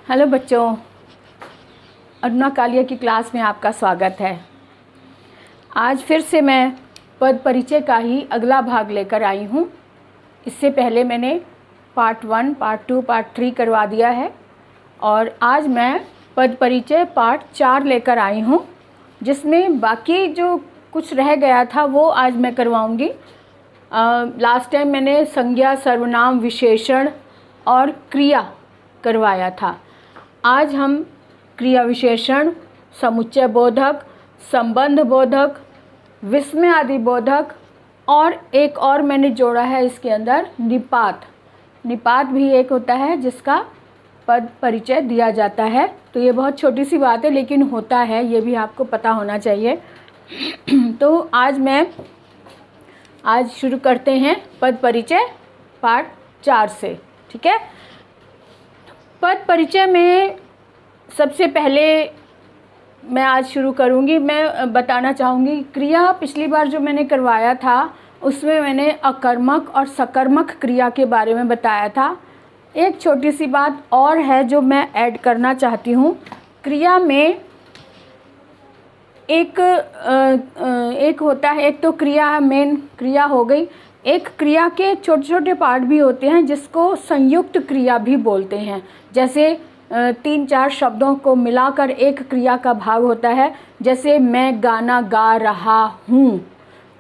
Hello बच्चों, अरुणा कालिया की class में आपका स्वागत है। आज फिर से मैं पद परिचय का ही अगला भाग लेकर आई हूँ। इससे पहले मैंने पार्ट 1, पार्ट 2, पार्ट 3 करवा दिया है और आज मैं पद परिचय पार्ट 4 लेकर आई हूँ, जिसमें बाकी जो कुछ रह गया था वो आज मैं करवाऊँगी। लास्ट टाइम मैंने संज्ञा, सर्वनाम, विशेषण और क्रिया करवाया था। आज हम क्रिया विशेषण, समुच्चय बोधक, संबंध बोधक, विस्मय आदि बोधक और एक और मैंने जोड़ा है इसके अंदर निपात। निपात भी एक होता है जिसका पद परिचय दिया जाता है। तो ये बहुत छोटी सी बात है लेकिन होता है, ये भी आपको पता होना चाहिए। तो आज शुरू करते हैं पद परिचय पार्ट 4 से। ठीक है। पद परिचय में सबसे पहले मैं आज शुरू करूंगी, मैं बताना चाहूँगी क्रिया। पिछली बार जो मैंने करवाया था उसमें मैंने अकर्मक और सकर्मक क्रिया के बारे में बताया था। एक छोटी सी बात और है जो मैं ऐड करना चाहती हूँ। क्रिया में एक होता है, एक तो क्रिया मेन क्रिया हो गई, एक क्रिया के छोटे छोटे पार्ट भी होते हैं जिसको संयुक्त क्रिया भी बोलते हैं। जैसे 3-4 शब्दों को मिलाकर एक क्रिया का भाग होता है। जैसे मैं गाना गा रहा हूँ,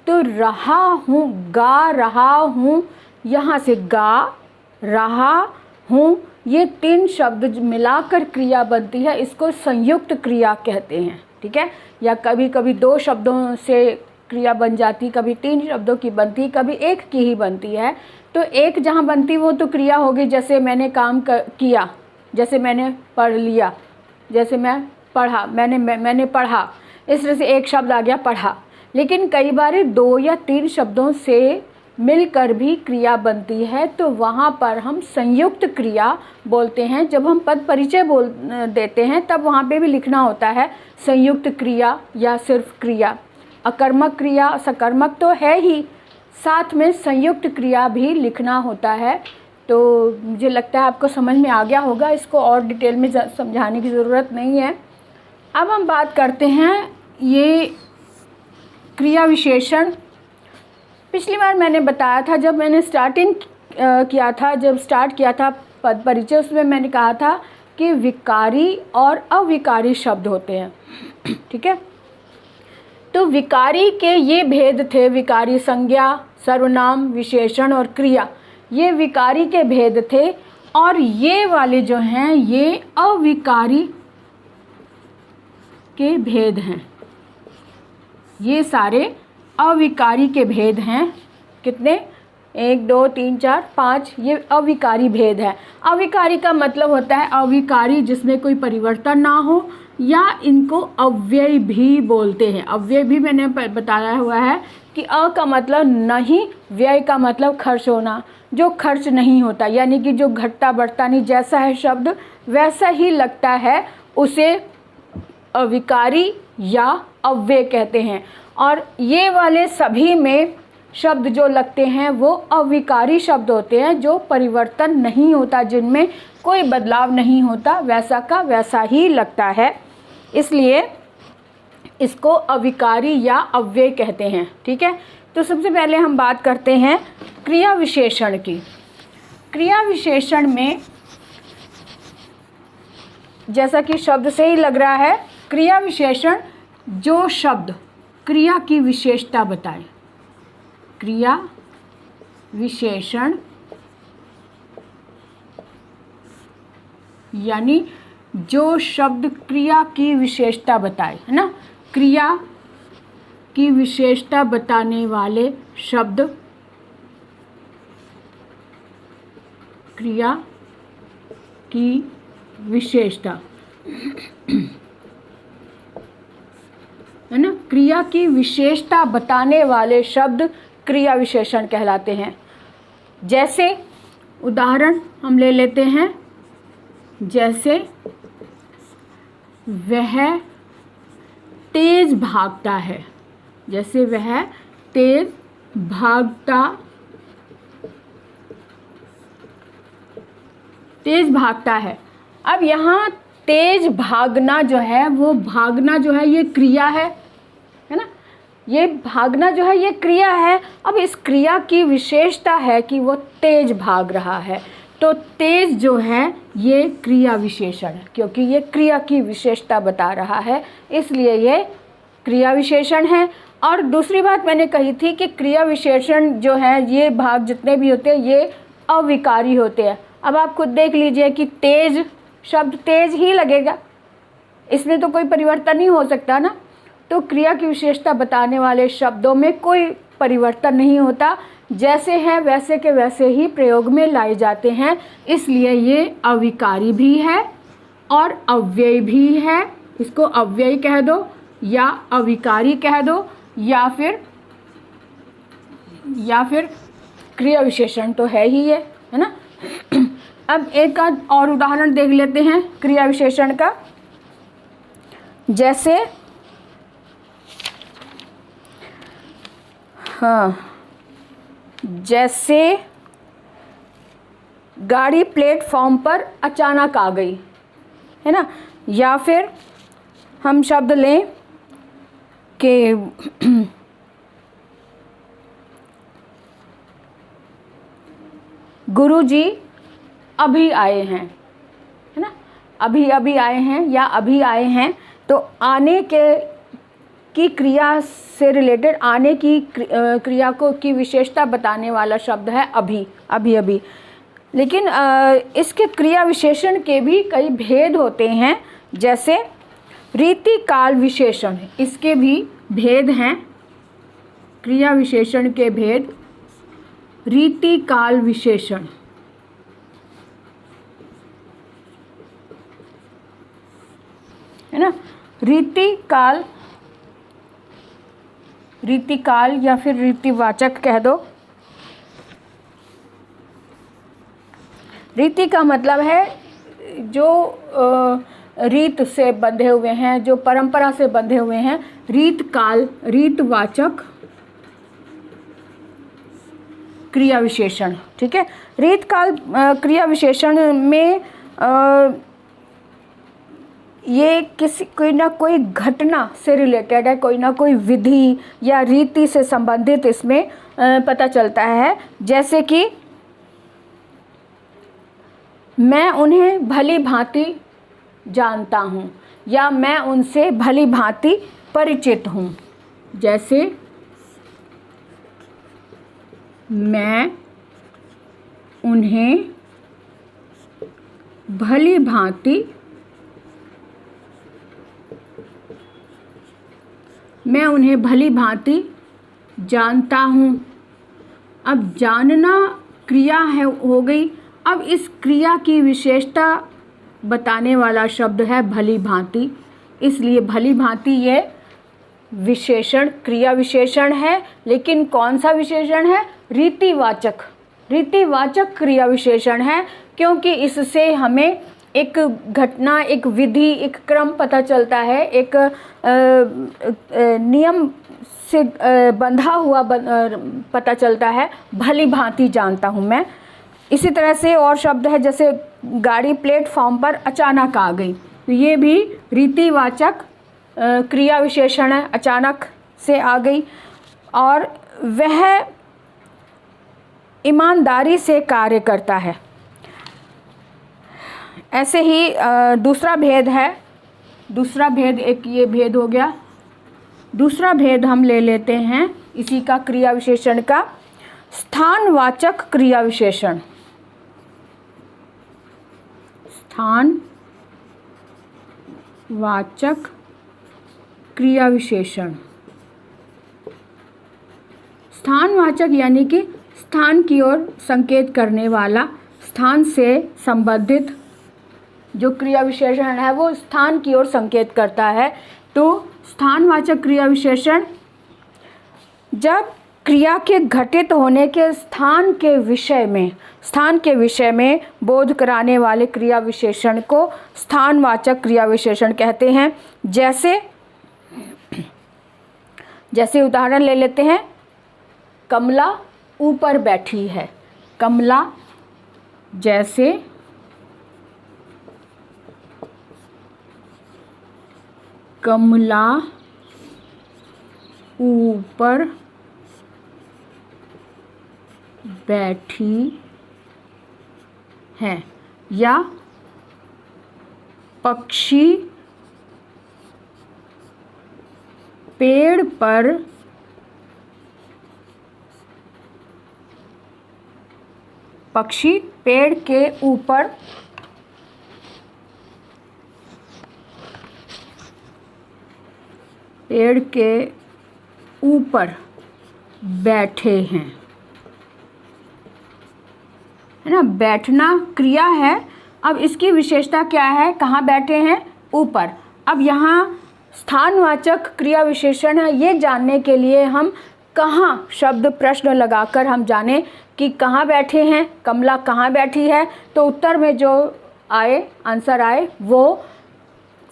तो रहा हूँ, गा रहा हूँ, यहाँ से गा रहा हूँ, ये 3 शब्द मिलाकर क्रिया बनती है। इसको संयुक्त क्रिया कहते हैं। ठीक है। या कभी कभी 2 शब्दों से क्रिया बन जाती, कभी 3 शब्दों की बनती, कभी एक की ही बनती है। तो एक जहाँ बनती वो तो क्रिया होगी। जैसे मैंने काम किया, जैसे मैंने पढ़ लिया, जैसे मैं पढ़ा, मैंने पढ़ा, इस तरह से एक शब्द आ गया पढ़ा। लेकिन कई बार 2 या 3 शब्दों से मिलकर भी क्रिया बनती है, तो वहाँ पर हम संयुक्त क्रिया बोलते हैं। जब हम पद परिचय देते हैं तब वहाँ पे भी लिखना होता है संयुक्त क्रिया या सिर्फ क्रिया। अकर्मक क्रिया, सकर्मक तो है ही, साथ में संयुक्त क्रिया भी लिखना होता है। तो मुझे लगता है आपको समझ में आ गया होगा, इसको और डिटेल में समझाने की ज़रूरत नहीं है। अब हम बात करते हैं ये क्रिया विशेषण। पिछली बार मैंने बताया था, जब मैंने स्टार्ट किया था पद परिचय, उसमें मैंने कहा था कि विकारी और अविकारी शब्द होते हैं। ठीक है। तो विकारी के ये भेद थे, विकारी संज्ञा, सर्वनाम, विशेषण और क्रिया, ये विकारी के भेद थे। और ये वाले जो हैं ये अविकारी के भेद हैं। ये सारे अविकारी के भेद हैं। कितने? 1, 2, 3, 4, 5, ये अविकारी भेद है। अविकारी का मतलब होता है अविकारी जिसमें कोई परिवर्तन ना हो, या इनको अव्यय भी बोलते हैं। अव्यय भी मैंने बताया हुआ है कि अ का मतलब नहीं, व्यय का मतलब खर्च होना, जो खर्च नहीं होता, यानी कि जो घटता बढ़ता नहीं, जैसा है शब्द वैसा ही लगता है, उसे अविकारी या अव्यय कहते हैं। और ये वाले सभी में शब्द जो लगते हैं वो अविकारी शब्द होते हैं, जो परिवर्तन नहीं होता, जिनमें कोई बदलाव नहीं होता, वैसा का वैसा ही लगता है, इसलिए इसको अविकारी या अव्यय कहते हैं। ठीक है। तो सबसे पहले हम बात करते हैं क्रिया विशेषण की। क्रिया विशेषण में जैसा कि शब्द से ही लग रहा है, क्रिया विशेषण जो शब्द क्रिया की विशेषता बताए। क्रिया विशेषण यानी जो शब्द क्रिया की विशेषता बताए, है ना। क्रिया की विशेषता बताने वाले शब्द क्रिया की विशेषता, है ना। क्रिया की विशेषता बताने वाले शब्द क्रिया विशेषण कहलाते हैं। जैसे उदाहरण हम ले लेते हैं, जैसे वह तेज भागता है। जैसे वह तेज भागता है। अब यहाँ तेज भागना जो है, वो भागना जो है ये क्रिया है ना, ये भागना जो है ये क्रिया है। अब इस क्रिया की विशेषता है कि वो तेज भाग रहा है, तो तेज जो है ये क्रिया विशेषण है, क्योंकि ये क्रिया की विशेषता बता रहा है, इसलिए ये क्रिया विशेषण है। और दूसरी बात मैंने कही थी कि क्रिया विशेषण जो है ये भाग जितने भी होते हैं ये अविकारी होते हैं। अब आप खुद देख लीजिए कि तेज शब्द तेज ही लगेगा, इसमें तो कोई परिवर्तन नहीं हो सकता ना। तो क्रिया की विशेषता बताने वाले शब्दों में कोई परिवर्तन नहीं होता, जैसे हैं वैसे के वैसे ही प्रयोग में लाए जाते हैं, इसलिए ये अविकारी भी है और अव्यय भी है। इसको अव्यय कह दो या अविकारी कह दो या फिर क्रिया विशेषण तो है ही ये, है ना। अब एक आध और उदाहरण देख लेते हैं क्रिया विशेषण का। जैसे जैसे गाड़ी प्लेटफॉर्म पर अचानक आ गई, है ना। या फिर हम शब्द लें कि गुरुजी अभी आए हैं, है ना। अभी अभी आए हैं या अभी आए हैं, तो आने की क्रिया से रिलेटेड आने की क्रिया को की विशेषता बताने वाला शब्द है अभी, अभी अभी। लेकिन इसके क्रिया विशेषण के भी कई भेद होते हैं, जैसे रीति काल विशेषण, इसके भी भेद हैं। क्रिया विशेषण के भेद, रीति काल विशेषण, है ना। रीति काल या फिर रीतिवाचक कह दो। रीति का मतलब है जो रीत से बंधे हुए हैं, जो परंपरा से बंधे हुए हैं। रीत काल, रीतवाचक क्रिया विशेषण, ठीक है। रीत काल क्रिया विशेषण में ये कोई ना कोई घटना से रिलेटेड है, कोई ना कोई विधि या रीति से संबंधित इसमें पता चलता है। जैसे कि मैं उन्हें भली भांति जानता हूँ या मैं उनसे भली भांति परिचित हूँ। जैसे मैं उन्हें भली भांति जानता हूँ। अब जानना क्रिया है हो गई। अब इस क्रिया की विशेषता बताने वाला शब्द है भली भांति, इसलिए भली भांति ये विशेषण क्रिया विशेषण है। लेकिन कौन सा विशेषण है? रीतिवाचक क्रिया विशेषण है, क्योंकि इससे हमें एक घटना, एक विधि, एक क्रम पता चलता है, एक नियम से बंधा हुआ पता चलता है। भली भांति जानता हूँ मैं। इसी तरह से और शब्द है, जैसे गाड़ी प्लेटफॉर्म पर अचानक आ गई, तो ये भी रीतिवाचक क्रिया विशेषण है, अचानक से आ गई। और वह ईमानदारी से कार्य करता है। ऐसे ही दूसरा भेद है, दूसरा भेद, एक ये भेद हो गया। दूसरा भेद हम ले लेते हैं इसी का क्रिया विशेषण का, स्थानवाचक क्रिया विशेषण। स्थानवाचक क्रिया विशेषण। स्थानवाचक यानी कि स्थान की ओर संकेत करने वाला, स्थान से संबंधित जो क्रिया विशेषण है वो स्थान की ओर संकेत करता है। तो स्थानवाचक क्रिया विशेषण जब क्रिया के घटित होने के स्थान के विषय में बोध कराने वाले क्रिया विशेषण को स्थानवाचक क्रिया विशेषण कहते हैं। जैसे उदाहरण ले लेते हैं, कमला ऊपर बैठी है। कमला जैसे कमला ऊपर बैठी है, या पक्षी पेड़ पर पक्षी पेड़ के ऊपर बैठे हैं, है ना। बैठना क्रिया है। अब इसकी विशेषता क्या है, कहाँ बैठे हैं, ऊपर। अब यहाँ स्थानवाचक क्रिया विशेषण है, ये जानने के लिए हम कहाँ शब्द प्रश्न लगाकर हम जाने कि कहाँ बैठे हैं, कमला कहाँ बैठी है, तो उत्तर में जो आए, आंसर आए, वो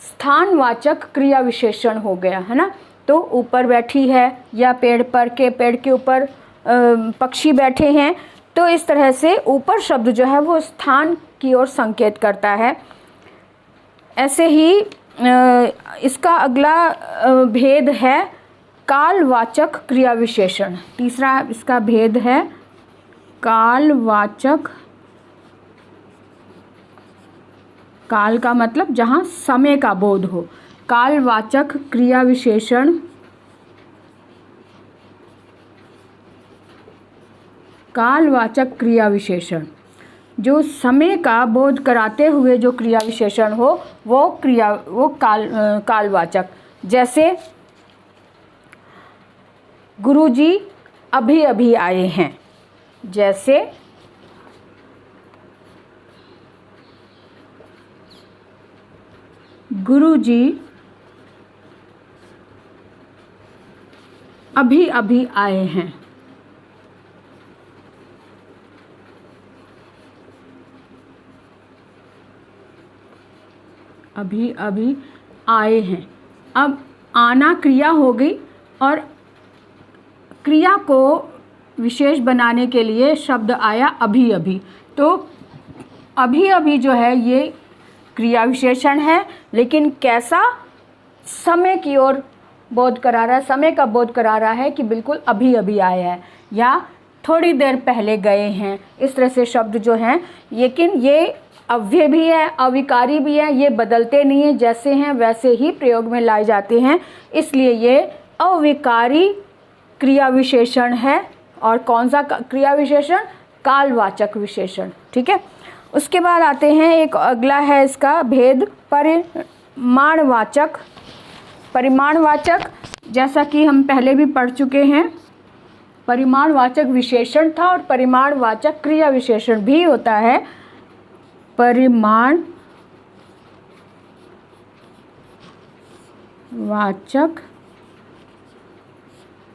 स्थानवाचक क्रिया विशेषण हो गया, है ना। तो ऊपर बैठी है, या पेड़ के ऊपर पक्षी बैठे हैं, तो इस तरह से ऊपर शब्द जो है वो स्थान की ओर संकेत करता है। ऐसे ही इसका अगला भेद है कालवाचक क्रिया विशेषण। तीसरा इसका भेद है कालवाचक। काल का मतलब जहाँ समय का बोध हो। कालवाचक क्रिया विशेषण जो समय का बोध कराते हुए जो क्रिया विशेषण हो वो कालवाचक। जैसे गुरुजी अभी अभी आए हैं, जैसे गुरुजी अभी अभी आए हैं। अभी अभी आए हैं। अब आना क्रिया हो गई, और क्रिया को विशेष बनाने के लिए शब्द आया अभी अभी। तो अभी अभी जो है ये क्रिया विशेषण है, लेकिन कैसा, समय की ओर बोध करा रहा है, समय का बोध करा रहा है कि बिल्कुल अभी अभी आया है या थोड़ी देर पहले गए हैं। इस तरह से शब्द जो हैं, लेकिन ये अव्यय भी है, अविकारी भी है, ये बदलते नहीं हैं, जैसे हैं वैसे ही प्रयोग में लाए जाते हैं, इसलिए ये अविकारी क्रिया विशेषण है। और कौन सा क्रिया विशेषण, कालवाचक विशेषण, ठीक है। उसके बाद आते हैं, एक अगला है इसका भेद परिमाणवाचक। परिमाणवाचक जैसा कि हम पहले भी पढ़ चुके हैं, परिमाणवाचक विशेषण था और परिमाणवाचक क्रिया विशेषण भी होता है। परिमाणवाचक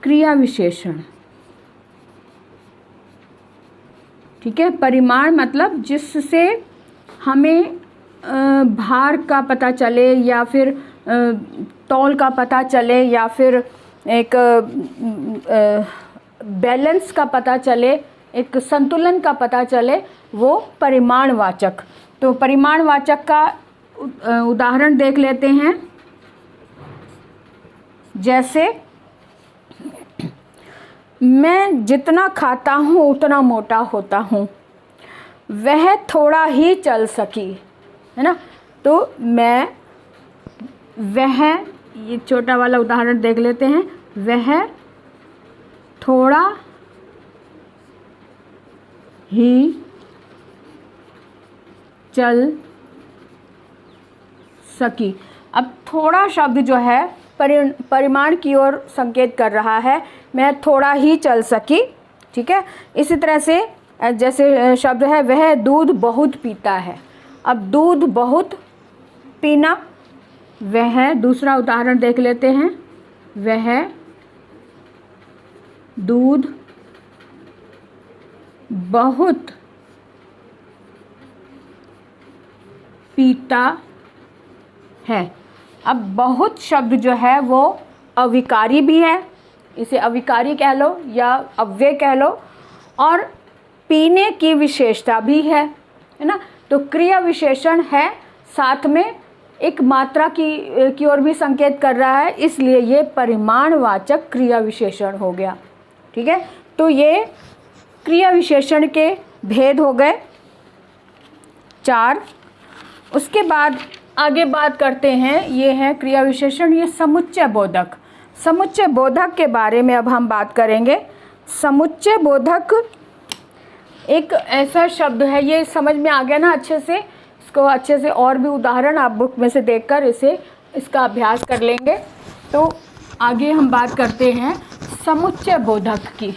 क्रिया विशेषण, ठीक है। परिमाण मतलब जिससे हमें भार का पता चले, या फिर तौल का पता चले, या फिर एक बैलेंस का पता चले, एक संतुलन का पता चले, वो परिमाणवाचक। तो परिमाणवाचक का उदाहरण देख लेते हैं। जैसे मैं जितना खाता हूँ उतना मोटा होता हूँ, वह थोड़ा ही चल सकी, है ना। तो मैं, वह, ये छोटा वाला उदाहरण देख लेते हैं। वह थोड़ा ही चल सकी। अब थोड़ा शब्द जो है परिमाण की ओर संकेत कर रहा है, मैं थोड़ा ही चल सकी, ठीक है। इसी तरह से जैसे शब्द है वह दूध बहुत पीता है। अब दूध बहुत पीना, वह, दूसरा उदाहरण देख लेते हैं। वह दूध बहुत पीता है। अब बहुत शब्द जो है वो अविकारी भी है, इसे अविकारी कह लो या अव्यय कह लो, और पीने की विशेषता भी है ना। तो क्रिया विशेषण है, साथ में एक मात्रा की ओर भी संकेत कर रहा है, इसलिए ये परिमाणवाचक क्रिया विशेषण हो गया। ठीक है, तो ये क्रिया विशेषण के भेद हो गए 4। उसके बाद आगे बात करते हैं, ये है क्रिया विशेषण, ये समुच्चय बोधक। समुच्चय बोधक के बारे में अब हम बात करेंगे। समुच्चय बोधक एक ऐसा शब्द है, ये समझ में आ गया ना अच्छे से, इसको अच्छे से और भी उदाहरण आप बुक में से देखकर इसका अभ्यास कर लेंगे। तो आगे हम बात करते हैं समुच्चय बोधक की।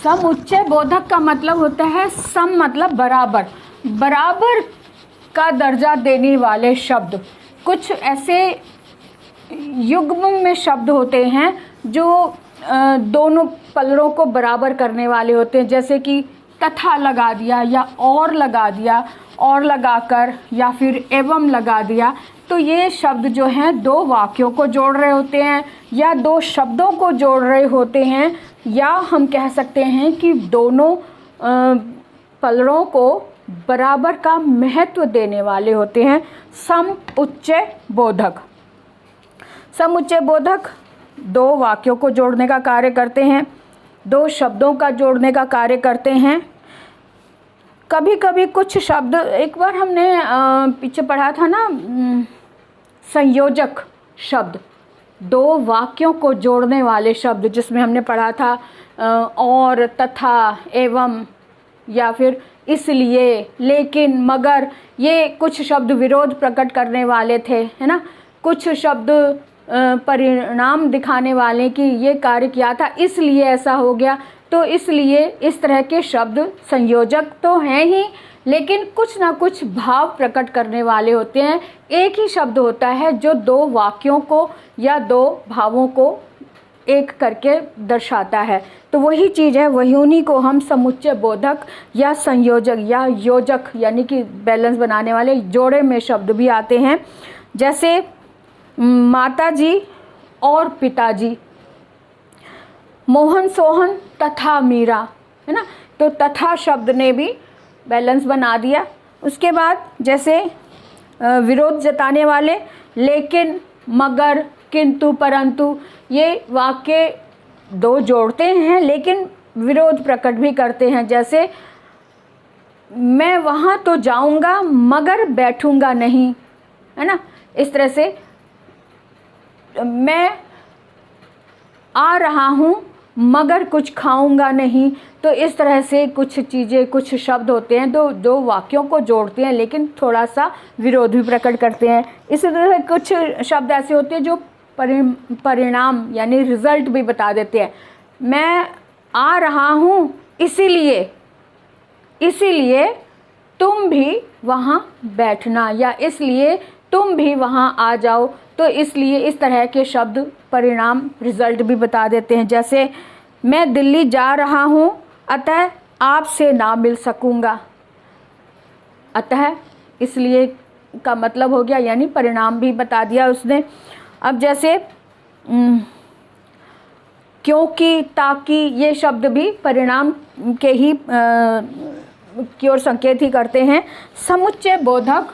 समुच्चय बोधक का मतलब होता है सम मतलब बराबर, बराबर का दर्जा देने वाले शब्द। कुछ ऐसे युग्म में शब्द होते हैं जो दोनों पलड़ों को बराबर करने वाले होते हैं, जैसे कि तथा लगा दिया या और लगा दिया, और लगाकर, या फिर एवं लगा दिया। तो ये शब्द जो हैं दो वाक्यों को जोड़ रहे होते हैं या दो शब्दों को जोड़ रहे होते हैं, या हम कह सकते हैं कि दोनों पलड़ों को बराबर का महत्व देने वाले होते हैं। समुच्चय बोधक। समुच्चय बोधक दो वाक्यों को जोड़ने का कार्य करते हैं, दो शब्दों का जोड़ने का कार्य करते हैं। कभी कभी कुछ शब्द, एक बार हमने पीछे पढ़ा था ना, संयोजक शब्द, दो वाक्यों को जोड़ने वाले शब्द, जिसमें हमने पढ़ा था और, तथा, एवं, या फिर इसलिए, लेकिन, मगर। ये कुछ शब्द विरोध प्रकट करने वाले थे, है ना। कुछ शब्द परिणाम दिखाने वाले कि ये कार्य किया था इसलिए ऐसा हो गया। तो इसलिए इस तरह के शब्द संयोजक तो हैं ही, लेकिन कुछ ना कुछ भाव प्रकट करने वाले होते हैं। एक ही शब्द होता है जो दो वाक्यों को या दो भावों को एक करके दर्शाता है। तो वही चीज़ है, वही उन्हीं को हम समुच्चय बोधक या संयोजक या योजक, यानी कि बैलेंस बनाने वाले, जोड़े में शब्द भी आते हैं। जैसे माताजी और पिताजी, मोहन सोहन तथा मीरा, है ना। तो तथा शब्द ने भी बैलेंस बना दिया। उसके बाद जैसे विरोध जताने वाले, लेकिन, मगर, किंतु, परंतु, ये वाक्य दो जोड़ते हैं लेकिन विरोध प्रकट भी करते हैं। जैसे मैं वहाँ तो जाऊँगा मगर बैठूँगा नहीं, है ना। इस तरह से मैं आ रहा हूँ मगर कुछ खाऊंगा नहीं। तो इस तरह से कुछ चीज़ें, कुछ शब्द होते हैं तो दो वाक्यों को जोड़ते हैं लेकिन थोड़ा सा विरोध भी प्रकट करते हैं। इसी तरह कुछ शब्द ऐसे होते हैं जो परिणाम यानी रिजल्ट भी बता देते हैं। मैं आ रहा हूँ इसीलिए तुम भी वहाँ बैठना, या इसलिए तुम भी वहाँ आ जाओ। तो इसलिए इस तरह के शब्द परिणाम, रिजल्ट भी बता देते हैं। जैसे मैं दिल्ली जा रहा हूँ अतः आपसे ना मिल सकूँगा। अतः इसलिए का मतलब हो गया, यानी परिणाम भी बता दिया उसने। अब जैसे क्योंकि, ताकि, ये शब्द भी परिणाम के ही की ओर संकेत ही करते हैं। समुच्चय बोधक,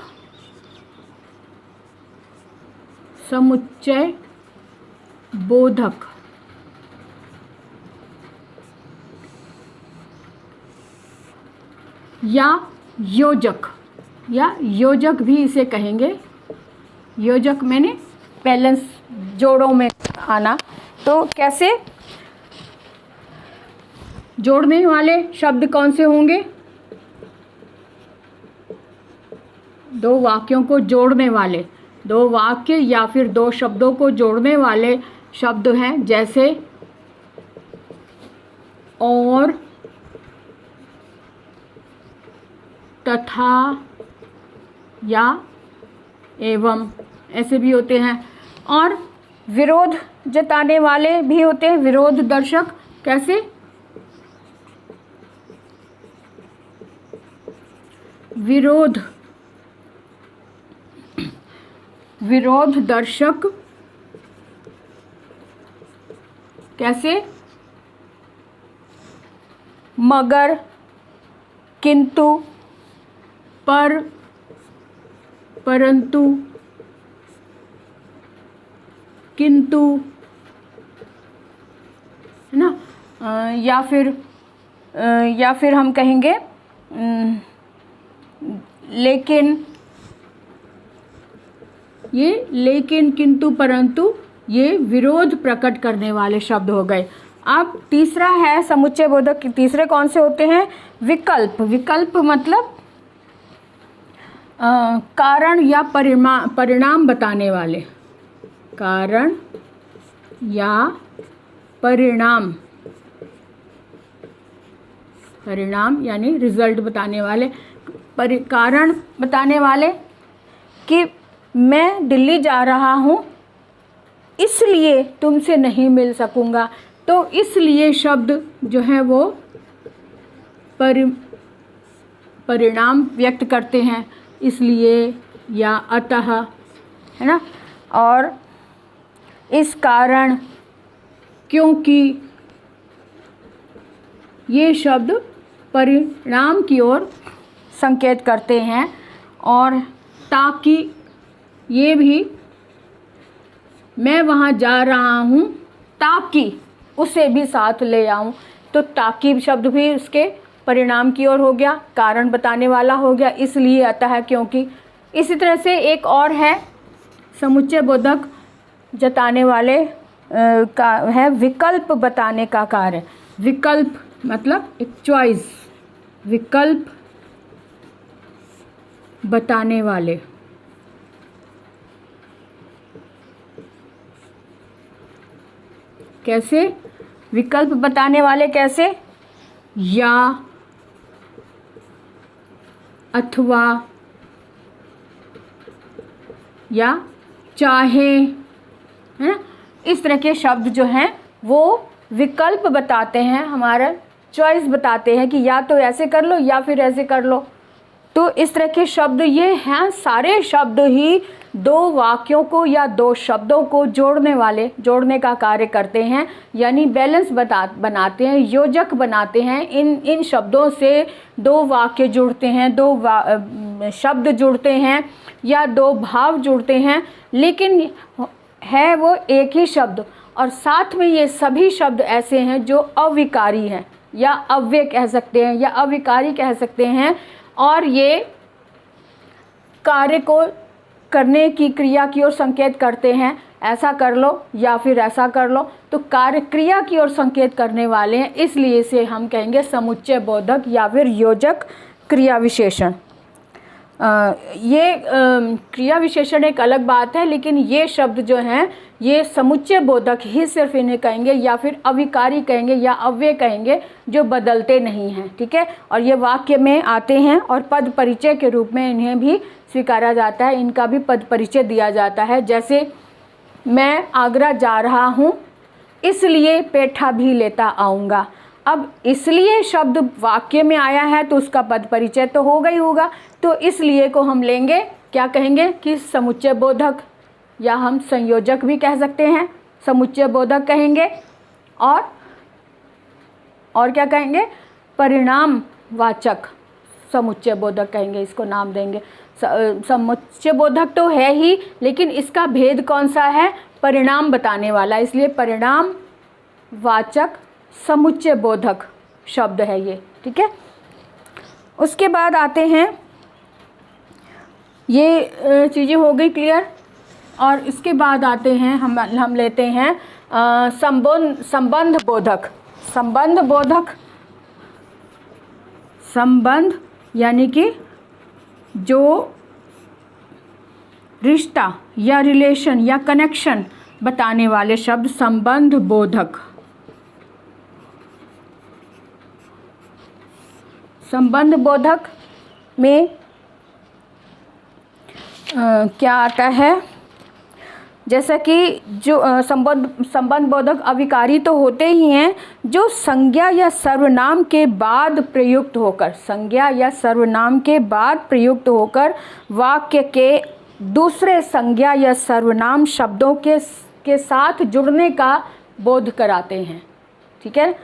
समुच्चय बोधक या योजक भी इसे कहेंगे। योजक मैंने बैलेंस, जोड़ों में आना। तो कैसे जोड़ने वाले शब्द कौन से होंगे? दो वाक्यों को जोड़ने वाले, दो वाक्य या फिर दो शब्दों को जोड़ने वाले शब्द हैं। जैसे और, तथा, या एवं, ऐसे भी होते हैं। और विरोध जताने वाले भी होते हैं, विरोध दर्शक। कैसे? विरोध दर्शक। कैसे? मगर, किंतु, पर, परंतु, किंतु, है ना, या फिर हम कहेंगे लेकिन, ये लेकिन, किंतु, परंतु, ये विरोध प्रकट करने वाले शब्द हो गए। अब तीसरा है समुच्चय बोधक। तीसरे कौन से होते हैं? विकल्प। विकल्प मतलब कारण या परिणाम बताने वाले, कारण या परिणाम यानी रिजल्ट बताने वाले, कारण बताने वाले कि मैं दिल्ली जा रहा हूँ इसलिए तुमसे नहीं मिल सकूँगा। तो इसलिए शब्द जो है वो परिणाम व्यक्त करते हैं, इसलिए या अतः, है ना, और इस कारण, क्योंकि, ये शब्द परिणाम की ओर संकेत करते हैं। और ताकि, ये भी, मैं वहाँ जा रहा हूँ ताकि उसे भी साथ ले आऊँ, तो ताकि शब्द भी उसके परिणाम की ओर हो गया, कारण बताने वाला हो गया, इसलिए, अतः, क्योंकि। इसी तरह से एक और है समुच्चय बोधक जताने वाले का है विकल्प बताने का कार्य। विकल्प मतलब एक चॉइस, विकल्प बताने वाले। कैसे? विकल्प बताने वाले कैसे? या, अथवा, या चाहे, है ना, इस तरह के शब्द जो हैं वो विकल्प बताते हैं, हमारा चॉइस बताते हैं कि या तो ऐसे कर लो या फिर ऐसे कर लो। तो इस तरह के शब्द ये हैं, सारे शब्द ही दो वाक्यों को या दो शब्दों को जोड़ने का कार्य करते हैं, यानी बैलेंस बनाते हैं, योजक बनाते हैं। इन शब्दों से दो वाक्य जुड़ते हैं, दो शब्द जुड़ते हैं या दो भाव जुड़ते हैं, लेकिन है वो एक ही शब्द। और साथ में ये सभी शब्द ऐसे हैं जो अविकारी हैं या अव्यय कह सकते हैं या अविकारी कह सकते हैं, और ये कार्य को करने की क्रिया की ओर संकेत करते हैं, ऐसा कर लो या फिर ऐसा कर लो। तो कार्य क्रिया की ओर संकेत करने वाले हैं, इसलिए इसे हम कहेंगे समुच्चय बोधक या फिर योजक क्रिया विशेषण। ये क्रिया विशेषण एक अलग बात है, लेकिन ये शब्द जो हैं ये समुच्चय बोधक ही सिर्फ इन्हें कहेंगे, या फिर अविकारी कहेंगे या अव्यय कहेंगे, जो बदलते नहीं हैं। ठीक है, और ये वाक्य में आते हैं और पद परिचय के रूप में इन्हें भी स्वीकारा जाता है, इनका भी पद परिचय दिया जाता है। जैसे मैं आगरा जा रहा हूँ इसलिए पेठा भी लेता आऊँगा। अब इसलिए शब्द वाक्य में आया है तो उसका पद परिचय तो होगा ही होगा, तो इसलिए को हम लेंगे, क्या कहेंगे कि समुच्चय बोधक, या हम संयोजक भी कह सकते हैं, समुच्चय बोधक कहेंगे। और क्या कहेंगे? परिणामवाचक समुच्चय बोधक कहेंगे, इसको नाम देंगे। समुच्चय बोधक तो है ही, लेकिन इसका भेद कौन सा है? परिणाम बताने वाला, इसलिए परिणामवाचक समुच्चय बोधक शब्द है ये। ठीक है, उसके बाद आते हैं, ये चीज़ें हो गई क्लियर, और इसके बाद आते हैं हम लेते हैं संबंध बोधक। संबंध बोधक, संबंध यानी कि जो रिश्ता या रिलेशन या कनेक्शन बताने वाले शब्द, संबंध बोधक। संबंध बोधक में क्या आता है? जैसा कि जो संबंध बोधक अविकारी तो होते ही हैं, जो संज्ञा या सर्वनाम के बाद प्रयुक्त होकर, संज्ञा या सर्वनाम के बाद प्रयुक्त होकर वाक्य के दूसरे संज्ञा या सर्वनाम शब्दों के साथ जुड़ने का बोध कराते हैं। ठीक है,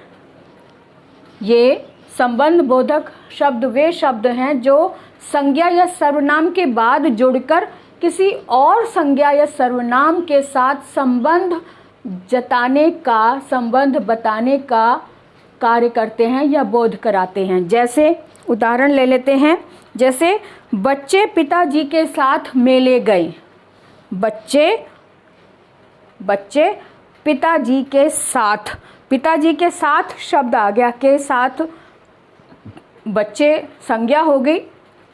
ये संबंध बोधक शब्द वे शब्द हैं जो संज्ञा या सर्वनाम के बाद जुड़कर किसी और संज्ञा या सर्वनाम के साथ संबंध जताने का, संबंध बताने का कार्य करते हैं या बोध कराते हैं। जैसे उदाहरण ले लेते हैं, जैसे बच्चे पिताजी के साथ मेले गए। बच्चे पिताजी के साथ, पिताजी के साथ शब्द आ गया, के साथ बच्चे संज्ञा हो गई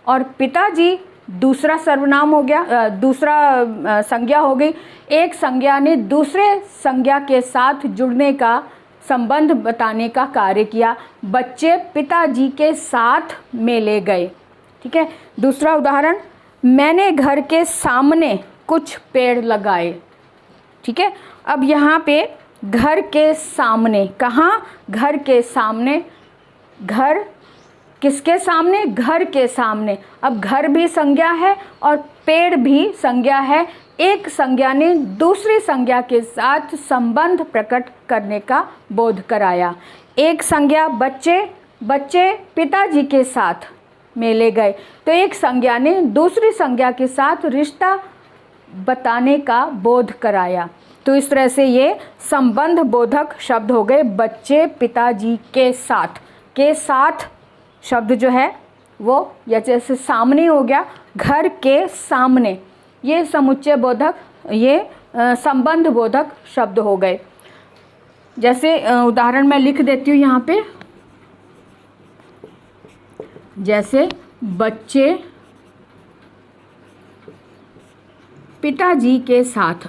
और पिताजी दूसरा सर्वनाम हो गया, दूसरा संज्ञा हो गई। एक संज्ञा ने दूसरे संज्ञा के साथ जुड़ने का, संबंध बताने का कार्य किया। बच्चे पिताजी के साथ मेले गए। ठीक है। दूसरा उदाहरण, मैंने घर के सामने कुछ पेड़ लगाए। ठीक है। अब यहाँ पे घर के सामने, कहाँ? घर के सामने। घर किसके सामने? घर के सामने। अब घर भी संज्ञा है और पेड़ भी संज्ञा है। एक संज्ञा ने दूसरी संज्ञा के साथ संबंध प्रकट करने का बोध कराया। एक संज्ञा बच्चे पिताजी के साथ मेले गए, तो एक संज्ञा ने दूसरी संज्ञा के साथ रिश्ता बताने का बोध कराया। तो इस तरह से ये संबंध बोधक शब्द हो गए। बच्चे पिताजी के साथ, के साथ शब्द जो है वो, या जैसे सामने हो गया, घर के सामने, ये समुच्चय बोधक, ये संबंध बोधक शब्द हो गए। जैसे उदाहरण मैं लिख देती हूँ यहाँ पे, जैसे बच्चे पिताजी के साथ,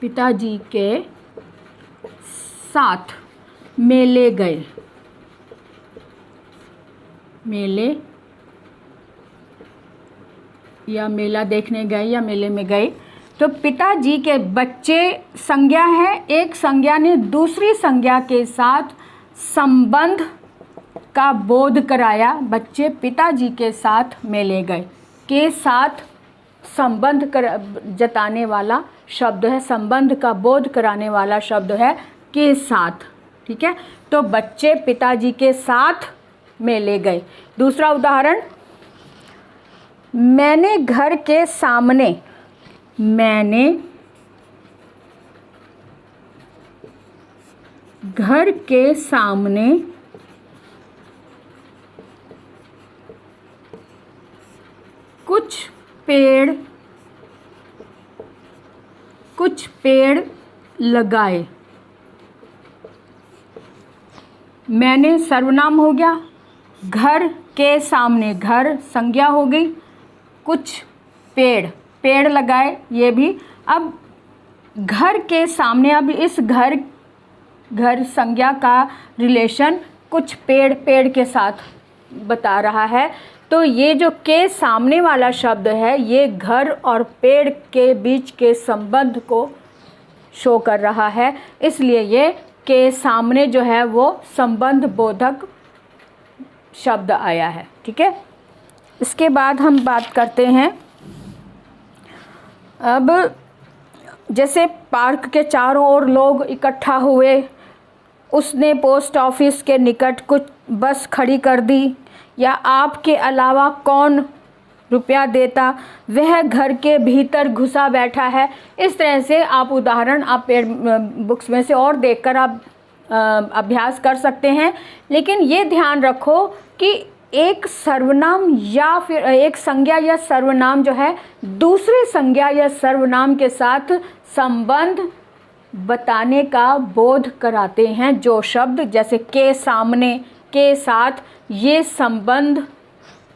पिताजी के साथ मेले गए। मेले या मेला देखने गए या मेले में गए। तो पिताजी के, बच्चे संज्ञा है, एक संज्ञा ने दूसरी संज्ञा के साथ संबंध का बोध कराया। बच्चे पिताजी के साथ मेले गए। के साथ संबंध जताने वाला शब्द है, संबंध का बोध कराने वाला शब्द है के साथ। ठीक है। तो बच्चे पिताजी के साथ मेले गए। दूसरा उदाहरण, मैंने घर के सामने, मैंने घर के सामने कुछ पेड़ लगाए। मैंने सर्वनाम हो गया, घर के सामने, घर संज्ञा हो गई, कुछ पेड़ लगाए, ये भी। अब घर के सामने, अब इस घर संज्ञा का रिलेशन कुछ पेड़ के साथ बता रहा है। तो ये जो के सामने वाला शब्द है, ये घर और पेड़ के बीच के संबंध को शो कर रहा है, इसलिए ये के सामने जो है वो संबंध बोधक शब्द आया है। ठीक है। इसके बाद हम बात करते हैं, अब जैसे पार्क के चारों ओर लोग इकट्ठा हुए, उसने पोस्ट ऑफिस के निकट कुछ बस खड़ी कर दी, या आपके अलावा कौन रुपया देता, वह घर के भीतर घुसा बैठा है। इस तरह से आप उदाहरण आप बुक्स में से और देखकर आप अभ्यास कर सकते हैं। लेकिन ये ध्यान रखो कि एक सर्वनाम या फिर एक संज्ञा या सर्वनाम जो है दूसरे संज्ञा या सर्वनाम के साथ संबंध बताने का बोध कराते हैं। जो शब्द जैसे के सामने, के साथ, ये संबंध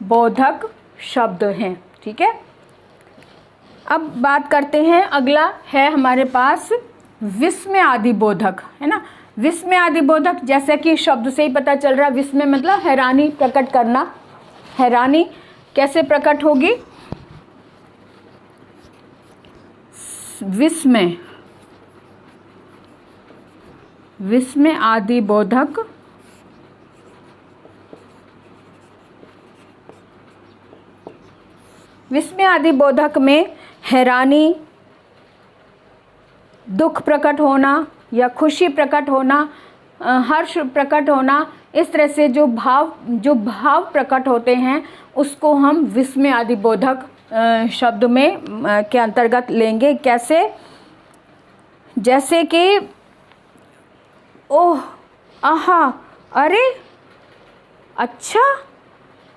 बोधक शब्द हैं। ठीक है। अब बात करते हैं, अगला है हमारे पास विस्मय आदि बोधक, है ना। विस्मय आदि बोधक, जैसे कि शब्द से ही पता चल रहा है, विस्मय मतलब हैरानी प्रकट करना। हैरानी कैसे प्रकट होगी? विस्मय आदि बोधक विस्मय आदि बोधक में हैरानी, दुख प्रकट होना या खुशी प्रकट होना, हर्ष प्रकट होना, इस तरह से जो भाव प्रकट होते हैं उसको हम विस्मय आदि बोधक शब्द में के अंतर्गत लेंगे। कैसे? जैसे कि ओह, आहा, अरे, अच्छा,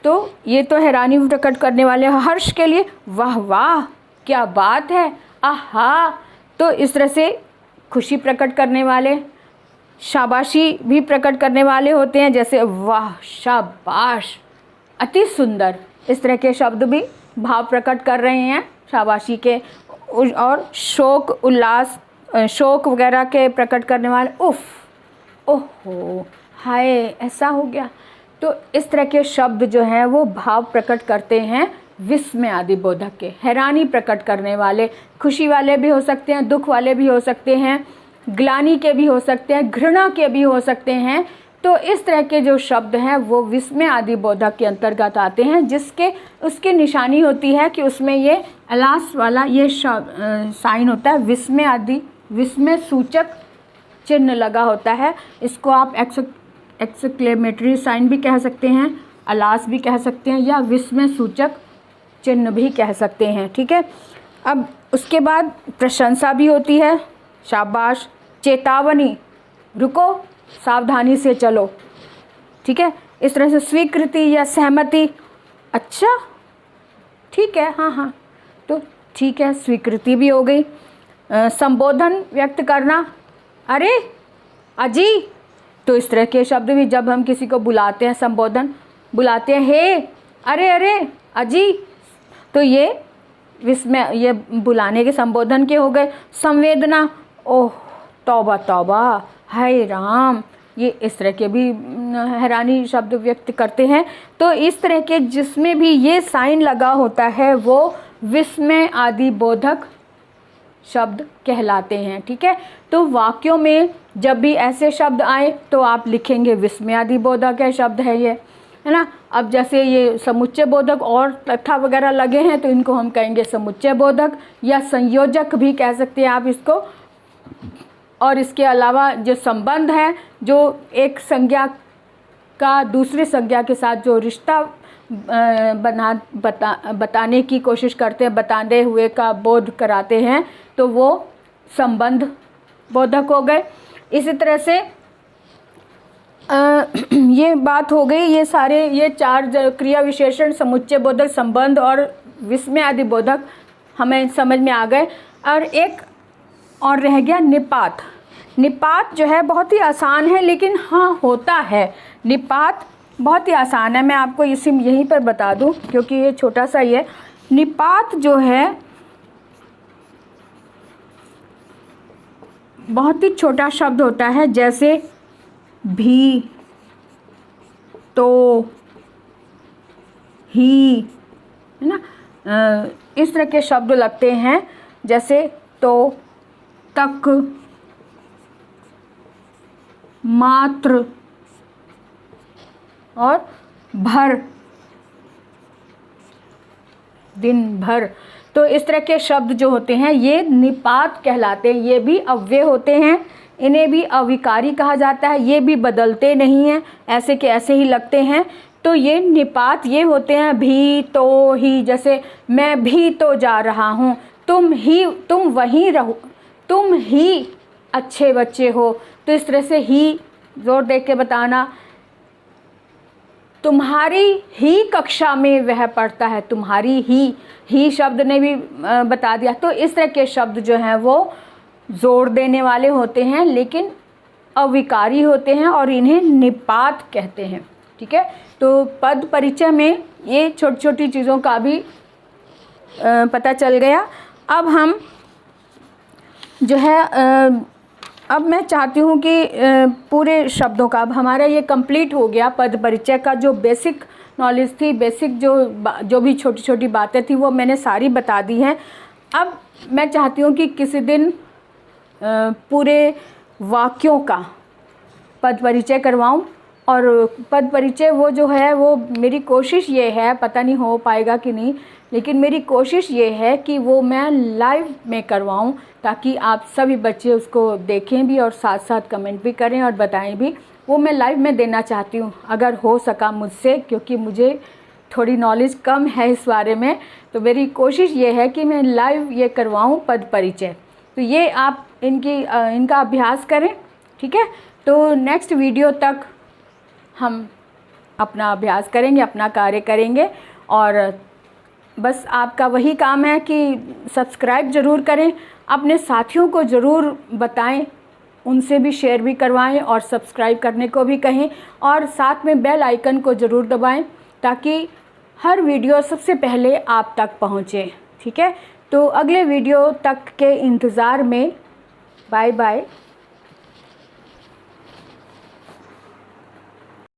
तो ये तो हैरानी प्रकट करने वाले। हर्ष के लिए वाह वाह, क्या बात है, आहा, तो इस तरह से खुशी प्रकट करने वाले। शाबाशी भी प्रकट करने वाले होते हैं, जैसे वाह, शाबाश, अति सुंदर, इस तरह के शब्द भी भाव प्रकट कर रहे हैं शाबाशी के। और शोक, उल्लास, शोक वगैरह के प्रकट करने वाले, उफ, ओहो, हाय, ऐसा हो गया। तो इस तरह के शब्द जो हैं वो भाव प्रकट करते हैं विस्मय आदि बोधक के। हैरानी प्रकट करने वाले, खुशी वाले भी हो सकते हैं, दुख वाले भी हो सकते हैं, ग्लानि के भी हो सकते हैं, घृणा के भी हो सकते हैं। तो इस तरह के जो शब्द हैं वो विस्मय आदि बोधक के अंतर्गत आते हैं, जिसके उसकी निशानी होती है कि उसमें ये अलास वाला ये साइन होता है, विस्मय आदि, विस्मय सूचक चिन्ह लगा होता है। इसको आप एक्सक्लेमेटरी साइन भी कह सकते हैं, अलास भी कह सकते हैं, या विस्मय सूचक चिन्ह भी कह सकते हैं। ठीक है। अब उसके बाद प्रशंसा भी होती है, शाबाश, चेतावनी, रुको, सावधानी से चलो। ठीक है। इस तरह से स्वीकृति या सहमति, अच्छा, ठीक है, हाँ हाँ, तो ठीक है, स्वीकृति भी हो गई। संबोधन व्यक्त करना, अरे, अजी, तो इस तरह के शब्द भी जब हम किसी को बुलाते हैं, संबोधन बुलाते हैं, हे, अरे अरे, अजी, तो ये विस्मय, ये बुलाने के संबोधन के हो गए। संवेदना, ओह, तौबा तौबा, हाय राम, ये इस तरह के भी हैरानी शब्द व्यक्त करते हैं। तो इस तरह के जिसमें भी ये साइन लगा होता है वो विस्मय आदि बोधक शब्द कहलाते हैं। ठीक है। तो वाक्यों में जब भी ऐसे शब्द आए तो आप लिखेंगे विस्मय आदि बोधक है शब्द है ये, है ना। अब जैसे ये समुच्चय बोधक और तथा वगैरह लगे हैं तो इनको हम कहेंगे समुच्चय बोधक, या संयोजक भी कह सकते हैं आप इसको। और इसके अलावा जो संबंध है, जो एक संज्ञा का दूसरी संज्ञा के साथ जो रिश्ता बताने की कोशिश करते हैं, बताने हुए का बोध कराते हैं, तो वो संबंध बोधक हो गए। इसी तरह से ये बात हो गई, ये सारे ये चार क्रिया विशेषण समुच्चय बोधक, संबंध और विस्मय आदि बोधक हमें समझ में आ गए। और एक और रह गया निपात। निपात जो है बहुत ही आसान है, लेकिन हाँ होता है, निपात बहुत ही आसान है। मैं आपको यहीं पर बता दूं क्योंकि ये छोटा सा ही है। निपात जो है बहुत ही छोटा शब्द होता है, जैसे भी, तो, ही, है ना, इस तरह के शब्द लगते हैं, जैसे तो, तक, मात्र और भर, दिन भर। तो इस तरह के शब्द जो होते हैं ये निपात कहलाते हैं। ये भी अव्यय होते हैं, इन्हें भी अविकारी कहा जाता है। ये भी बदलते नहीं हैं, ऐसे के ऐसे ही लगते हैं। तो ये निपात ये होते हैं भी, तो, ही। जैसे मैं भी तो जा रहा हूँ, तुम वहीं रहो, तुम ही अच्छे बच्चे हो। तो इस तरह से ही जोर दे के बताना। तुम्हारी ही कक्षा में वह पढ़ता है, तुम्हारी ही शब्द ने भी बता दिया। तो इस तरह के शब्द जो हैं वो जोर देने वाले होते हैं, लेकिन अविकारी होते हैं और इन्हें निपात कहते हैं। ठीक है। तो पद परिचय में ये छोटी छोटी चीज़ों का भी पता चल गया। अब हम जो है अब मैं चाहती हूँ कि पूरे शब्दों का अब हमारा ये कंप्लीट हो गया। पद परिचय का जो बेसिक नॉलेज थी, बेसिक जो भी छोटी छोटी बातें थी वो मैंने सारी बता दी हैं। अब मैं चाहती हूँ कि किसी दिन पूरे वाक्यों का पद परिचय करवाऊँ। और पद परिचय वो जो है वो मेरी कोशिश ये है, पता नहीं हो पाएगा कि नहीं, लेकिन मेरी कोशिश ये है कि वो मैं लाइव में करवाऊँ, ताकि आप सभी बच्चे उसको देखें भी और साथ साथ कमेंट भी करें और बताएं भी। वो मैं लाइव में देना चाहती हूँ अगर हो सका मुझसे, क्योंकि मुझे थोड़ी नॉलेज कम है इस बारे में। तो मेरी कोशिश ये है कि मैं लाइव ये करवाऊँ पद परिचय। तो ये आप इनका अभ्यास करें, ठीक है। तो नेक्स्ट वीडियो तक हम अपना अभ्यास करेंगे, अपना कार्य करेंगे। और बस आपका वही काम है कि सब्सक्राइब ज़रूर करें, अपने साथियों को ज़रूर बताएं, उनसे भी शेयर भी करवाएं और सब्सक्राइब करने को भी कहें, और साथ में बेल आइकन को ज़रूर दबाएं ताकि हर वीडियो सबसे पहले आप तक पहुंचे, ठीक है। तो अगले वीडियो तक के इंतज़ार में बाय बाय।